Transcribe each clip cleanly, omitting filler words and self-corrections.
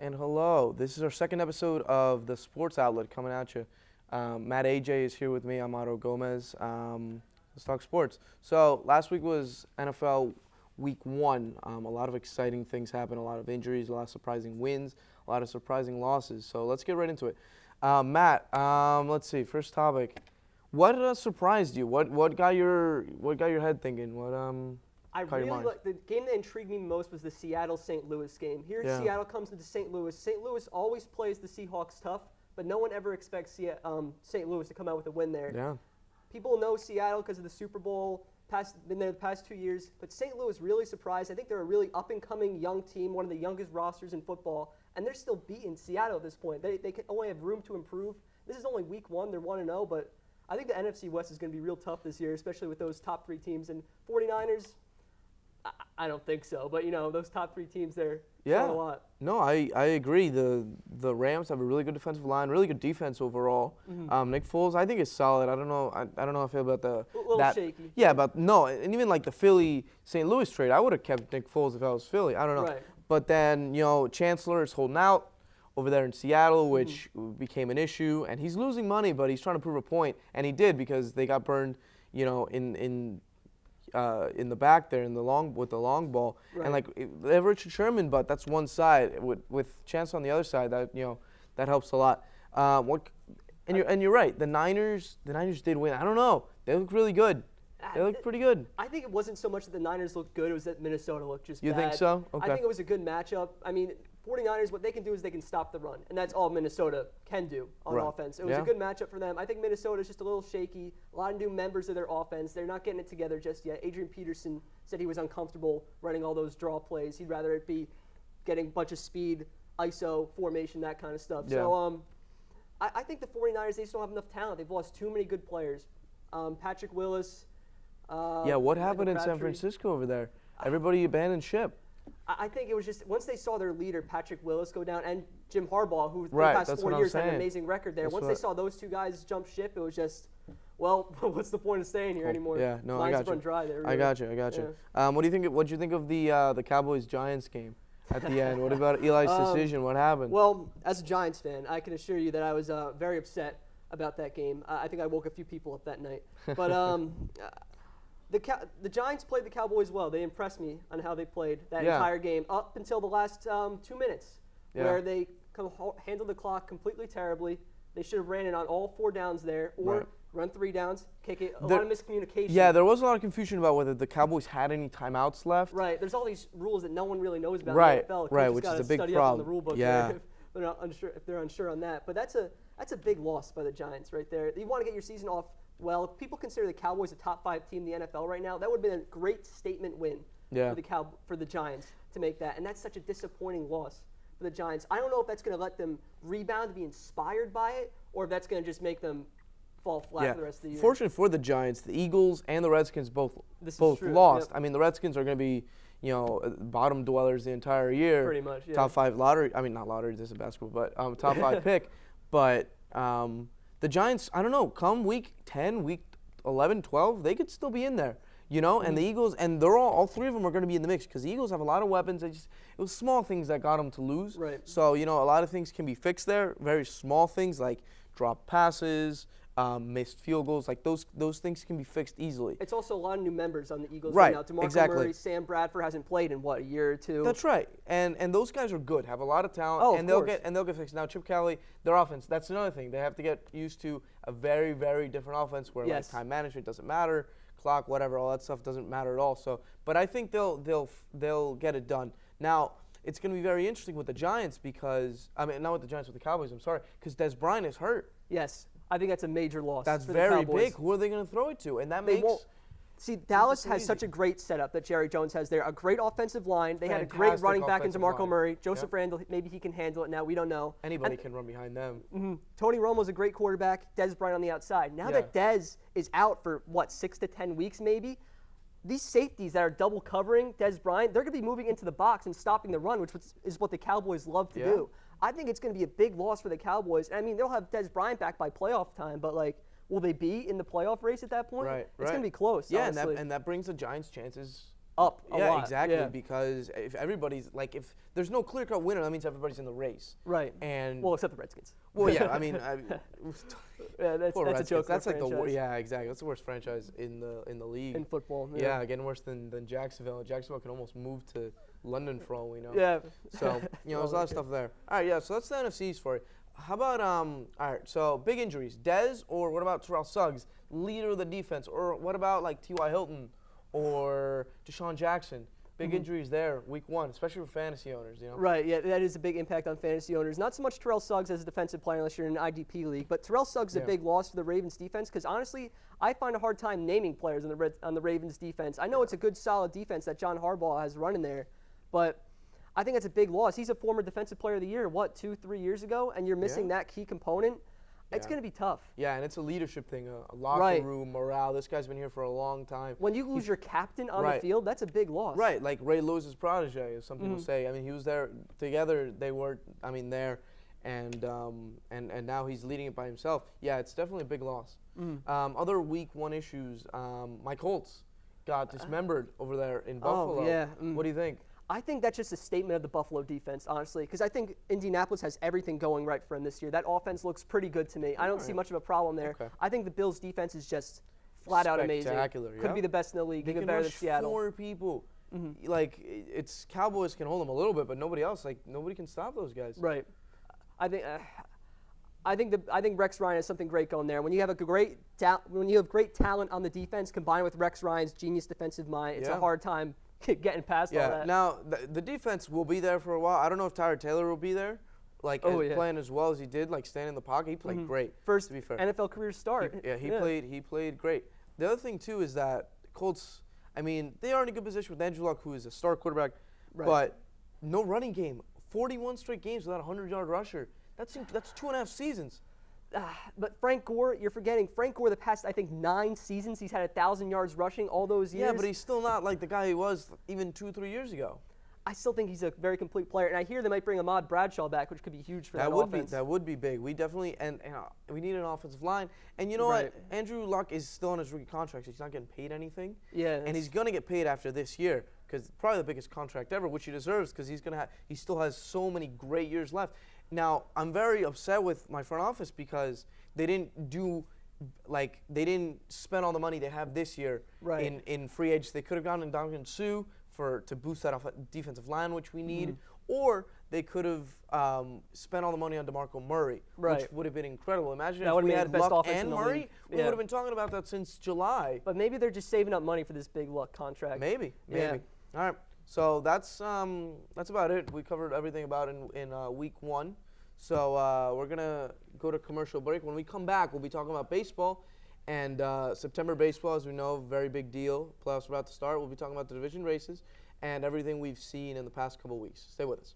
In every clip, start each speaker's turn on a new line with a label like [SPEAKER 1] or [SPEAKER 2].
[SPEAKER 1] and hello. This is our second episode of the Sports Outlet coming at you. Matt Ajaj is here with me. I'm Otto Gomez. Let's talk sports. So last week was NFL Week 1. A lot of exciting things happened, a lot of injuries, a lot of surprising wins, a lot of surprising losses. So let's get right into it. Matt, let's see. First topic. What surprised you? What got your head thinking?
[SPEAKER 2] I really like the game that intrigued me most was the Seattle-St. Louis game. Here, Seattle comes into St. Louis. St. Louis always plays the Seahawks tough, but no one ever expects St. Louis to come out with a win there.
[SPEAKER 1] Yeah.
[SPEAKER 2] People know Seattle because of the Super Bowl. Been there the past 2 years, but St. Louis really surprised. I think they're a really up-and-coming young team, one of the youngest rosters in football, and they're still beating Seattle at this point. They can only have room to improve. This is only Week 1. They're 1-0, but I think the NFC West is going to be real tough this year, especially with those top 3 teams. And 49ers, I don't think so, but those top 3 teams there show a lot.
[SPEAKER 1] No, I agree. The Rams have a really good defensive line, really good defense overall. Mm-hmm. Nick Foles, I think, is solid. I don't know how I feel about
[SPEAKER 2] a little shaky.
[SPEAKER 1] Yeah, and even like the Philly-St. Louis trade, I would have kept Nick Foles if I was Philly. I don't know.
[SPEAKER 2] Right.
[SPEAKER 1] But then Chancellor is holding out over there in Seattle, which became an issue, and he's losing money, but he's trying to prove a point, and he did because they got burned, in the back there with the long ball, right. And they have Richard Sherman, but that's one side. With Chancellor on the other side, that helps a lot. And you're right. The Niners did win. I don't know. They look really good. They look pretty good.
[SPEAKER 2] I think it wasn't so much that the Niners looked good; it was that Minnesota looked just bad.
[SPEAKER 1] You think so? Okay.
[SPEAKER 2] I think it was a good matchup. I mean, 49ers, what they can do is they can stop the run, and that's all Minnesota can do on offense. It was a good matchup for them. I think Minnesota's just a little shaky. A lot of new members of their offense. They're not getting it together just yet. Adrian Peterson said he was uncomfortable running all those draw plays. He'd rather it be getting a bunch of speed, ISO, formation, that kind of stuff. Yeah. So I think the 49ers, they just don't have enough talent. They've lost too many good players. Patrick Willis.
[SPEAKER 1] What happened in San Francisco over there? Everybody abandoned ship.
[SPEAKER 2] I think it was just once they saw their leader, Patrick Willis, go down, and Jim Harbaugh, who for the past 4 years had an amazing record there. Once they saw those two guys jump ship, it was just, well, what's the point of staying here anymore?
[SPEAKER 1] Yeah, no,
[SPEAKER 2] Lines
[SPEAKER 1] I got you.
[SPEAKER 2] Run dry there, really.
[SPEAKER 1] I got you. Yeah. What do you think of the Cowboys-Giants game at the end? What about Eli's decision? What happened?
[SPEAKER 2] Well, as a Giants fan, I can assure you that I was very upset about that game. I think I woke a few people up that night. But the Giants played the Cowboys well. They impressed me on how they played that entire game up until the last 2 minutes, where they handled the clock completely terribly. They should have ran it on all 4 downs there, or run 3 downs, kick it. A lot of miscommunication.
[SPEAKER 1] Yeah, there was a lot of confusion about whether the Cowboys had any timeouts left.
[SPEAKER 2] Right. There's all these rules that no one really knows about in the NFL.
[SPEAKER 1] Right, which is a big problem.
[SPEAKER 2] On the rule book if they're unsure on that. But that's a big loss by the Giants right there. You want to get your season off. Well, if people consider the Cowboys a top 5 team in the NFL right now, that would have been a great statement win for the Giants to make that. And that's such a disappointing loss for the Giants. I don't know if that's going to let them rebound and be inspired by it, or if that's going to just make them fall flat for the rest of the year.
[SPEAKER 1] Fortunately for the Giants, the Eagles and the Redskins both lost. Yep. I mean, the Redskins are going to be, bottom dwellers the entire year.
[SPEAKER 2] Pretty much, yeah.
[SPEAKER 1] Top 5 lottery. I mean, not lottery, this is basketball, but top 5 pick. But the Giants, I don't know, come week 10, week 11, 12, they could still be in there, and the Eagles, and they're all 3 of them are going to be in the mix because the Eagles have a lot of weapons. It was small things that got them to lose.
[SPEAKER 2] Right.
[SPEAKER 1] So, a lot of things can be fixed there, very small things like drop passes, missed field goals, like those things can be fixed easily.
[SPEAKER 2] It's also a lot of new members on the Eagles right now. DeMarco Murray, Sam Bradford hasn't played in a year or 2.
[SPEAKER 1] That's right, and those guys are good, have a lot of talent, and they'll get fixed. Now Chip Kelly, their offense, that's another thing. They have to get used to a very, very different offense where time management doesn't matter, clock, whatever, all that stuff doesn't matter at all. So, but I think they'll get it done. Now it's going to be very interesting with the Giants because not with the Giants, with the Cowboys. I'm sorry, because Des Bryant is hurt.
[SPEAKER 2] Yes. I think that's a major loss.
[SPEAKER 1] That's
[SPEAKER 2] for
[SPEAKER 1] very
[SPEAKER 2] the Cowboys.
[SPEAKER 1] big. Who are they going to throw it to? And that
[SPEAKER 2] they won't. See, Dallas has such a great setup that Jerry Jones has there. A great offensive line. They had a great running back in DeMarco Murray. Joseph Randle, maybe he can handle it now. We don't know.
[SPEAKER 1] Anybody can run behind them.
[SPEAKER 2] Mm-hmm. Tony Romo's a great quarterback. Des Bryant on the outside. Now that Des is out for, 6 to 10 weeks maybe, these safeties that are double covering Des Bryant, they're going to be moving into the box and stopping the run, which is what the Cowboys love to do. I think it's going to be a big loss for the Cowboys. I mean, they'll have Des Bryant back by playoff time, but will they be in the playoff race at that point?
[SPEAKER 1] Right.
[SPEAKER 2] It's going to be close.
[SPEAKER 1] Yeah,
[SPEAKER 2] honestly.
[SPEAKER 1] and that brings the Giants' chances
[SPEAKER 2] up a lot.
[SPEAKER 1] Yeah, exactly.
[SPEAKER 2] Yeah.
[SPEAKER 1] Because if everybody's like, if there's no clear-cut winner, that means everybody's in the race.
[SPEAKER 2] Right.
[SPEAKER 1] And
[SPEAKER 2] well, except the Redskins.
[SPEAKER 1] well, yeah. I mean,
[SPEAKER 2] yeah, that's a joke.
[SPEAKER 1] That's like
[SPEAKER 2] franchise.
[SPEAKER 1] yeah, exactly. That's the worst franchise in the league.
[SPEAKER 2] In football.
[SPEAKER 1] Yeah, getting worse than Jacksonville. Jacksonville can almost move to London for all we know.
[SPEAKER 2] Yeah.
[SPEAKER 1] So there's a lot of stuff there. All right, yeah. So that's the NFCs for you. How about all right? So big injuries. Dez, or what about Terrell Suggs, leader of the defense, or what about like T.Y. Hilton or Deshaun Jackson? Big injuries there, week 1, especially for fantasy owners,
[SPEAKER 2] Right, yeah, that is a big impact on fantasy owners. Not so much Terrell Suggs as a defensive player unless you're in an IDP league, but Terrell Suggs is a big loss for the Ravens defense because honestly, I find a hard time naming players on the Ravens defense. I know it's a good, solid defense that John Harbaugh has running there, but I think that's a big loss. He's a former defensive player of the year, 2-3 years ago, and you're missing that key component. It's going to be tough.
[SPEAKER 1] Yeah, and it's a leadership thing, a locker room morale. This guy's been here for a long time.
[SPEAKER 2] When you lose your captain on the field, that's a big loss.
[SPEAKER 1] Right, like Ray Lewis's protege, as some people say. I mean, he was there together. They were, there, and now he's leading it by himself. Yeah, it's definitely a big loss. Other week 1 issues. My Colts got dismembered over there in Buffalo.
[SPEAKER 2] Oh, yeah.
[SPEAKER 1] What do you think?
[SPEAKER 2] I think that's just a statement of the Buffalo defense, honestly, because I think Indianapolis has everything going right for him this year. That offense looks pretty good to me. I don't see much of a problem there. Okay. I think the Bills' defense is just flat out amazing.
[SPEAKER 1] Spectacular,
[SPEAKER 2] Could be the best in the league, even better than Seattle.
[SPEAKER 1] 4 people. Like, it's Cowboys can hold them a little bit, but nobody else. Like, nobody can stop those guys.
[SPEAKER 2] Right. I think Rex Ryan has something great going there. When you have great talent on the defense combined with Rex Ryan's genius defensive mind, it's a hard time getting past all that.
[SPEAKER 1] Now, the defense will be there for a while. I don't know if Tyrod Taylor will be there, playing as well as he did, like staying in the pocket. He played great.
[SPEAKER 2] First,
[SPEAKER 1] to be fair.
[SPEAKER 2] NFL career start.
[SPEAKER 1] He played great. The other thing, too, is that Colts, they are in a good position with Andrew Luck, who is a star quarterback, but no running game. 41 straight games without a 100-yard rusher. That's 2.5 seasons.
[SPEAKER 2] But Frank Gore, you're forgetting. Frank Gore, the past, I think, 9 seasons, he's had 1,000 yards rushing all those years.
[SPEAKER 1] Yeah, but he's still not like the guy he was even 2-3 years ago.
[SPEAKER 2] I still think he's a very complete player, and I hear they might bring Ahmad Bradshaw back, which could be huge for that offense.
[SPEAKER 1] That would be big. We definitely and we need an offensive line. And you know what? Andrew Luck is still on his rookie contract, so he's not getting paid anything.
[SPEAKER 2] Yeah,
[SPEAKER 1] and he's gonna get paid after this year because probably the biggest contract ever, which he deserves because he still has so many great years left. Now I'm very upset with my front office because they didn't spend all the money they have this year in free agents. They could have gone in Ndamukong Suh to boost that defensive line, which we need, or they could have spent all the money on DeMarco Murray, which would have been incredible. Imagine if we had Luck and Murray, we would have been talking about that since July.
[SPEAKER 2] But maybe they're just saving up money for this big Luck contract.
[SPEAKER 1] Maybe. All right. So that's about it. We covered everything about in week 1. So we're gonna go to commercial break. When we come back, we'll be talking about baseball. And September baseball, as we know, very big deal. Playoffs are about to start. We'll be talking about the division races and everything we've seen in the past couple weeks. Stay with us.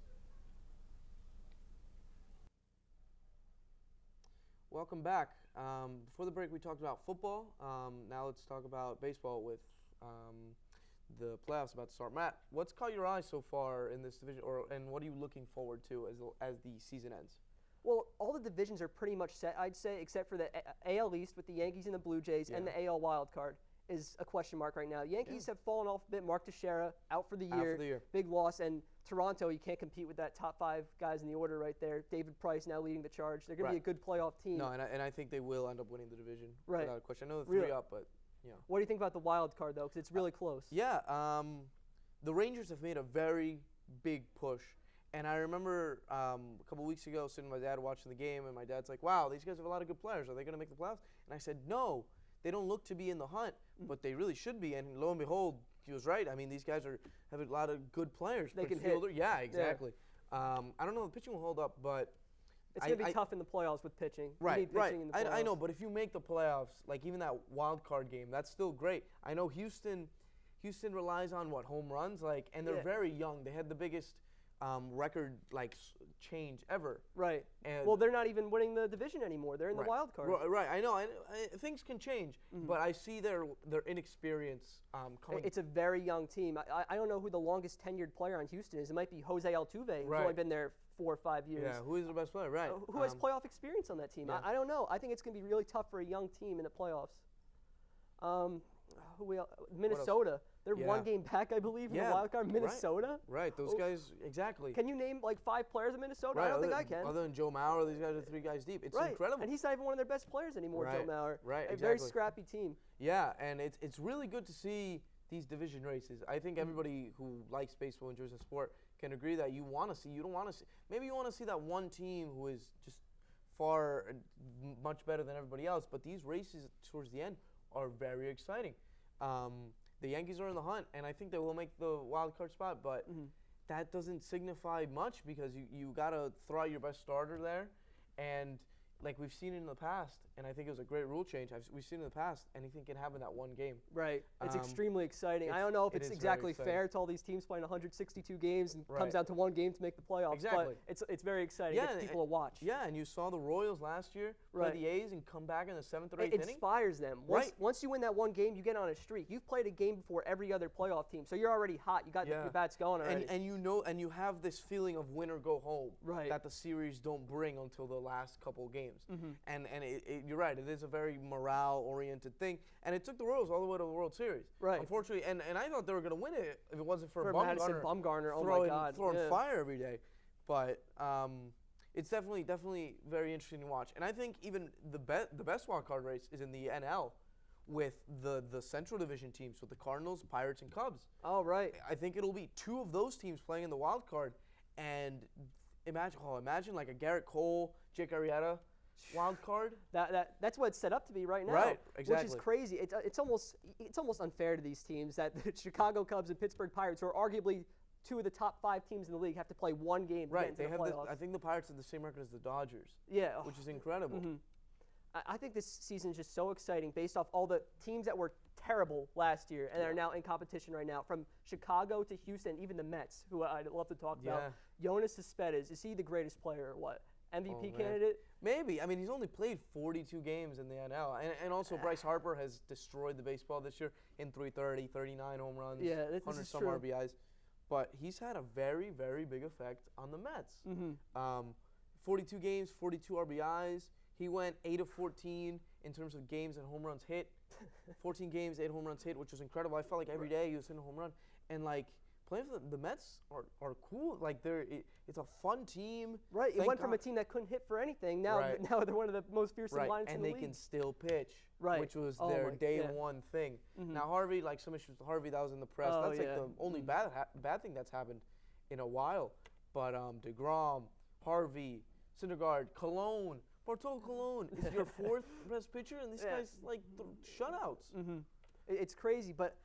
[SPEAKER 1] Welcome back. Before the break, we talked about football. Now let's talk about baseball with the playoffs about to start. Matt, what's caught your eye so far in this division, and what are you looking forward to as the season ends?
[SPEAKER 2] Well, all the divisions are pretty much set, I'd say, except for the AL East with the Yankees and the Blue Jays, and the AL wild card is a question mark right now. Yankees have fallen off a bit. Mark Teixeira out for the year. Big loss. And Toronto, you can't compete with that top 5 guys in the order right there. David Price now leading the charge. They're going to be a good playoff team.
[SPEAKER 1] No, and I think they will end up winning the division without a question. I know
[SPEAKER 2] they're
[SPEAKER 1] 3 up, but
[SPEAKER 2] What do you think about the wild card, though? Because it's really close.
[SPEAKER 1] Yeah, the Rangers have made a very big push. And I remember a couple weeks ago sitting with my dad watching the game, and my dad's like, wow, these guys have a lot of good players. Are they going to make the playoffs? And I said, no, they don't look to be in the hunt, but they really should be. And lo and behold, he was right. I mean, these guys have a lot of good players.
[SPEAKER 2] They can hit.
[SPEAKER 1] Yeah, exactly. Yeah. I don't know if the pitching will hold up, but
[SPEAKER 2] it's going to be tough in the playoffs with pitching.
[SPEAKER 1] Right.
[SPEAKER 2] In the
[SPEAKER 1] I know, but if you make the playoffs, like even that wild card game, that's still great. I know Houston relies on home runs, and they're very young. They had the biggest record change ever.
[SPEAKER 2] Right. And well, they're not even winning the division anymore. They're in the wild card.
[SPEAKER 1] Right. I know. Things can change, but I see their inexperience coming.
[SPEAKER 2] It's a very young team. I don't know who the longest tenured player on Houston is. It might be Jose Altuve, who's only been there 4 or 5 years.
[SPEAKER 1] Yeah. Who is the best player? Right.
[SPEAKER 2] Who has playoff experience on that team? Yeah. I don't know. I think it's going to be really tough for a young team in the playoffs. Minnesota. They're one game back, I believe, in the wild card. Minnesota.
[SPEAKER 1] Right. Those guys, exactly.
[SPEAKER 2] Can you name like 5 players in Minnesota?
[SPEAKER 1] Right.
[SPEAKER 2] I don't think I can.
[SPEAKER 1] Other than Joe Mauer, these guys are 3 guys deep. It's incredible.
[SPEAKER 2] And he's not even one of their best players anymore, Joe Mauer.
[SPEAKER 1] Right.
[SPEAKER 2] A very scrappy team.
[SPEAKER 1] Yeah, and it's really good to see these division races. I think everybody who likes baseball, enjoys the sport, can agree that you want to see. You don't want to see. Maybe you want to see that one team who is just far much better than everybody else. But these races towards the end are very exciting. The Yankees are in the hunt, and I think they will make the wild card spot. But that doesn't signify much because you got to throw out your best starter there, and like we've seen in the past, and I think it was a great rule change. We've seen in the past, anything can happen that one game.
[SPEAKER 2] Right. It's extremely exciting. I don't know if it's exactly fair to all these teams playing 162 games and comes down to one game to make the playoffs.
[SPEAKER 1] Exactly.
[SPEAKER 2] But it's very exciting. It gets people to watch.
[SPEAKER 1] Yeah, and you saw the Royals last year play the A's and come back in the 7th or 8th inning.
[SPEAKER 2] It inspires them. Once you win that one game, you get on a streak. You've played a game before every other playoff team, so you're already hot. You got your bats going already.
[SPEAKER 1] And you know, and you have this feeling of win or go home that the series don't bring until the last couple of games. And you're right, it is a very morale-oriented thing. And it took the Royals all the way to the World Series.
[SPEAKER 2] Right.
[SPEAKER 1] Unfortunately, and I thought they were going to win it if it wasn't for
[SPEAKER 2] Madison Bumgarner. Oh, my God.
[SPEAKER 1] Throwing fire every day. But it's definitely very interesting to watch. And I think even the best wild card race is in the NL with the Central Division teams, with the Cardinals, Pirates, and Cubs.
[SPEAKER 2] Oh, right.
[SPEAKER 1] I think it'll be 2 of those teams playing in the wild card. And imagine like a Garrett Cole, Jake Arrieta wild card.
[SPEAKER 2] That's what it's set up to be right now.
[SPEAKER 1] Right, exactly.
[SPEAKER 2] Which is crazy. It's almost unfair to these teams that the Chicago Cubs and Pittsburgh Pirates, who are arguably 2 of the top 5 teams in the league, have to play one game to get into the playoffs.
[SPEAKER 1] I think the Pirates have the same record as the Dodgers.
[SPEAKER 2] Yeah.
[SPEAKER 1] Which is incredible.
[SPEAKER 2] I think this season is just so exciting based off all the teams that were terrible last year and are now in competition right now, from Chicago to Houston, even the Mets, who I'd love to talk about. Yoenis Cespedes, is he the greatest player or what? MVP candidate?
[SPEAKER 1] Maybe. I mean, he's only played 42 games in the NL. And also Bryce Harper has destroyed the baseball this year in 330, 39 home runs, 100-some RBIs. But he's had a very, very big effect on the Mets. 42 games, 42 RBIs. He went 8 of 14 in terms of games and home runs hit. 14 games, 8 home runs hit, which was incredible. I felt like every day he was hitting a home run. And, like, playing for the Mets are cool. Like, it's a fun team.
[SPEAKER 2] Right. It went from a team that couldn't hit for anything. Now they're one of the most fearsome lineups in the league.
[SPEAKER 1] And they can still pitch, which was their day one thing. Now, Harvey, like some issues with Harvey, that was in the press. That's like the only bad thing that's happened in a while. But DeGrom, Harvey, Syndergaard, Cologne, Bartolo Colon is your 4th best pitcher, and these guys like shutouts.
[SPEAKER 2] It's crazy, but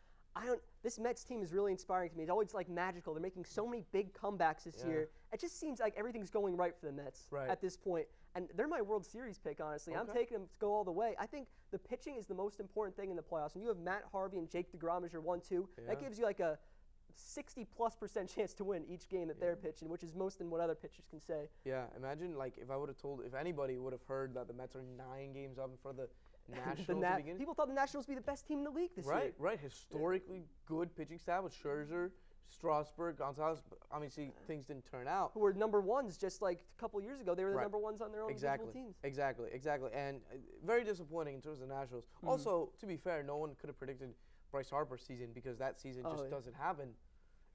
[SPEAKER 2] this Mets team is really inspiring to me. It's always like magical. They're making so many big comebacks this year. It just seems like everything's going right for the Mets at this point. And they're my World Series pick, honestly. I'm taking them to go all the way. I think the pitching is the most important thing in the playoffs. And you have Matt Harvey and Jake DeGrom as your 1-2. That gives you like a 60+% chance to win each game that they're pitching, which is most than what other pitchers can say.
[SPEAKER 1] Yeah, imagine like if anybody would have heard that the Mets are 9 games up in front of the Nationals.
[SPEAKER 2] People thought the Nationals would be the best team in the league this year.
[SPEAKER 1] Right. Historically good pitching staff with Scherzer, Strasburg, Gonzalez. Obviously, things didn't turn out.
[SPEAKER 2] Who were number ones just like a couple years ago. They were the number ones on their own individual teams.
[SPEAKER 1] Exactly. And very disappointing in terms of the Nationals. Also, to be fair, no one could have predicted Bryce Harper's season because that season just doesn't happen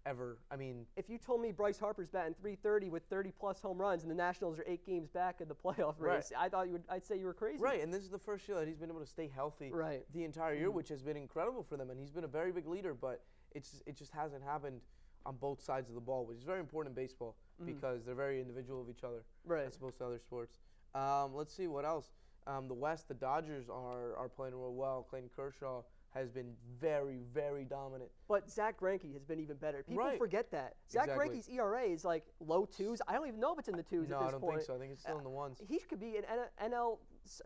[SPEAKER 1] ever. I mean,
[SPEAKER 2] if you told me Bryce Harper's batting .330 with 30+ home runs and the Nationals are 8 games back in the playoff race, I'd say you were crazy.
[SPEAKER 1] Right, and this is the first year that he's been able to stay healthy the entire year, which has been incredible for them. And he's been a very big leader, but it just hasn't happened on both sides of the ball, which is very important in baseball because they're very individual of each other as opposed to other sports. Let's see what else. The West, the Dodgers are playing real well. Clayton Kershaw has been very, very dominant.
[SPEAKER 2] But Zach Greinke has been even better. People forget that. Zach Greinke's ERA is like low 2s. I don't even know if it's in the 2s at this point.
[SPEAKER 1] No, I don't think so. I think it's still in the 1s.
[SPEAKER 2] He could be an NL,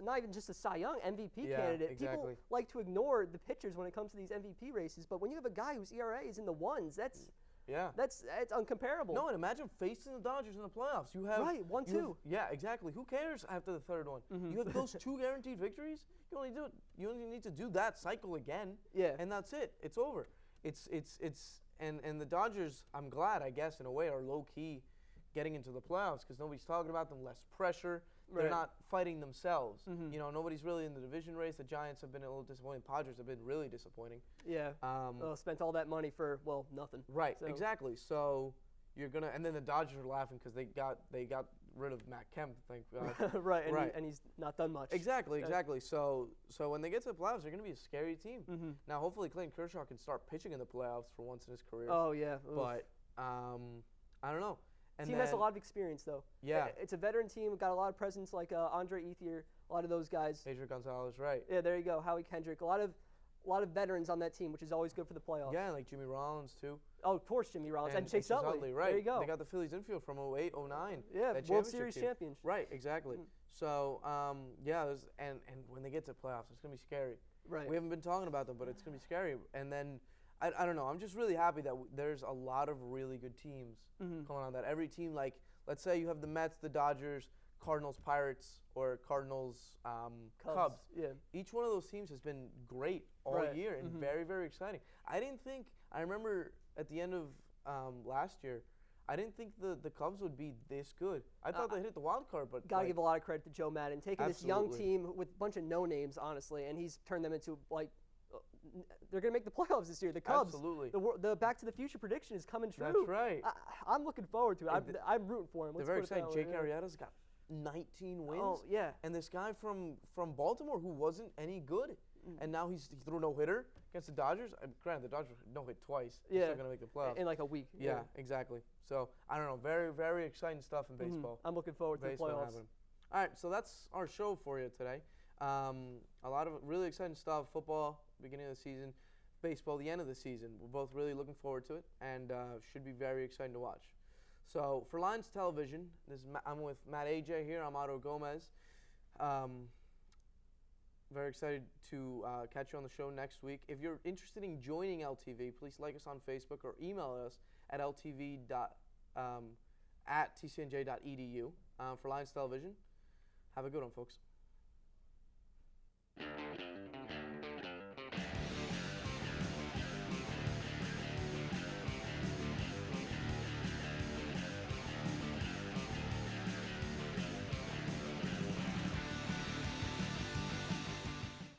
[SPEAKER 2] not even just a Cy Young, MVP candidate.
[SPEAKER 1] Exactly.
[SPEAKER 2] People like to ignore the pitchers when it comes to these MVP races, but when you have a guy whose ERA is in the 1s, that's uncomparable.
[SPEAKER 1] No, and imagine facing the Dodgers in the playoffs. You have
[SPEAKER 2] 1-2.
[SPEAKER 1] Yeah, exactly. Who cares after the 3rd one? You have those 2 guaranteed victories. You only need to do that cycle again.
[SPEAKER 2] Yeah.
[SPEAKER 1] And that's it. It's over. And the Dodgers, I'm glad, I guess, in a way, are low key getting into the playoffs because nobody's talking about them. Less pressure. they're not fighting themselves. You know, nobody's really in the division race. The Giants have been a little disappointing. Padres have been really disappointing.
[SPEAKER 2] Yeah. Spent all that money for, well, nothing.
[SPEAKER 1] Right. So. Exactly. So you're gonna, and then the Dodgers are laughing because they got rid of Matt Kemp. Thank God.
[SPEAKER 2] Right. And he's not done much.
[SPEAKER 1] Exactly. So when they get to the playoffs, they're gonna be a scary team. Now, hopefully, Clayton Kershaw can start pitching in the playoffs for once in his career.
[SPEAKER 2] Oh yeah.
[SPEAKER 1] But I don't know.
[SPEAKER 2] And team has a lot of experience, though.
[SPEAKER 1] Yeah.
[SPEAKER 2] It's a veteran team. Got a lot of presence, like Andre Ethier, a lot of those guys.
[SPEAKER 1] Adrian Gonzalez, right.
[SPEAKER 2] Yeah, there you go. Howie Kendrick. A lot of veterans on that team, which is always good for the playoffs.
[SPEAKER 1] Yeah, like Jimmy Rollins, too.
[SPEAKER 2] Oh, of course, Jimmy Rollins. And Chase Utley.
[SPEAKER 1] Right.
[SPEAKER 2] There you go.
[SPEAKER 1] They got the Phillies infield from 08, 09.
[SPEAKER 2] Yeah, World Series champions.
[SPEAKER 1] Right, exactly. So, and when they get to playoffs, it's going to be scary.
[SPEAKER 2] Right.
[SPEAKER 1] We haven't been talking about them, but it's going to be scary. And then, I don't know, I'm just really happy that there's a lot of really good teams coming on that. Every team, like, let's say you have the Mets, the Dodgers, Cardinals, Pirates, or Cardinals, Cubs.
[SPEAKER 2] Yeah.
[SPEAKER 1] Each one of those teams has been great all year and very, very exciting. I remember at the end of last year, I didn't think the Cubs would be this good. I thought they hit the wild card, but
[SPEAKER 2] gotta give a lot of credit to Joe Madden taking this young team with a bunch of no names, honestly, and he's turned them into they're gonna make the playoffs this year. The Cubs,
[SPEAKER 1] absolutely.
[SPEAKER 2] The Back to the Future prediction is coming true.
[SPEAKER 1] That's right.
[SPEAKER 2] I'm looking forward to it. I'm rooting for him.
[SPEAKER 1] They're very excited. Jake Arrieta's got 19 wins.
[SPEAKER 2] Oh yeah.
[SPEAKER 1] And this guy from Baltimore who wasn't any good. And now he threw no hitter against the Dodgers. Granted, the Dodgers no hit twice.
[SPEAKER 2] Yeah.
[SPEAKER 1] They're still gonna make the playoffs
[SPEAKER 2] in like a week.
[SPEAKER 1] Yeah, exactly. So I don't know. Very, very exciting stuff in baseball.
[SPEAKER 2] I'm looking forward to the playoffs.
[SPEAKER 1] Happening. All right, so that's our show for you today. A lot of really exciting stuff. Football, beginning of the season. Baseball, the end of the season. We're both really looking forward to it, and should be very exciting to watch. So for Lions Television, I'm with Matt Ajaj here. I'm Otto Gomez. Very excited to catch you on the show next week. If you're interested in joining LTV, please like us on Facebook or email us at ltv@tcnj.edu for Lions Television. Have a good one, folks.